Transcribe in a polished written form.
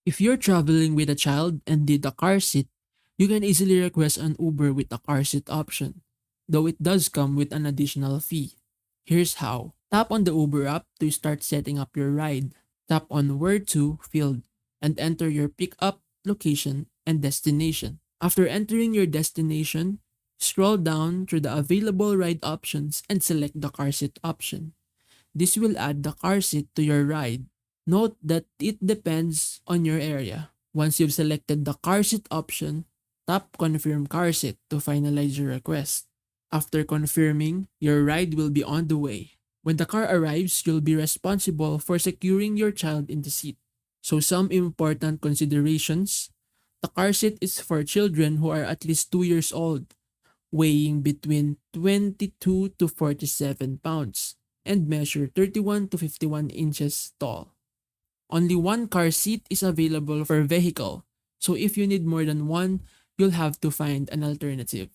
If you're traveling with a child and need a car seat, you can easily request an Uber with a car seat option, though it does come with an additional fee. Here's how. Tap on the Uber app to start setting up your ride. Tap on Where to field and enter your pickup location and destination. After entering your destination, scroll down through the available ride options and select the car seat option. This will add the car seat to your ride. Note that it depends on your area. Once you've selected the car seat option, tap Confirm Car Seat to finalize your request. After confirming, your ride will be on the way. When the car arrives, you'll be responsible for securing your child in the seat. So some important considerations. The car seat is for children who are at least 2 years old, weighing between 22 to 47 pounds, and measure 31 to 51 inches tall. Only one car seat is available per vehicle, so if you need more than one, you'll have to find an alternative.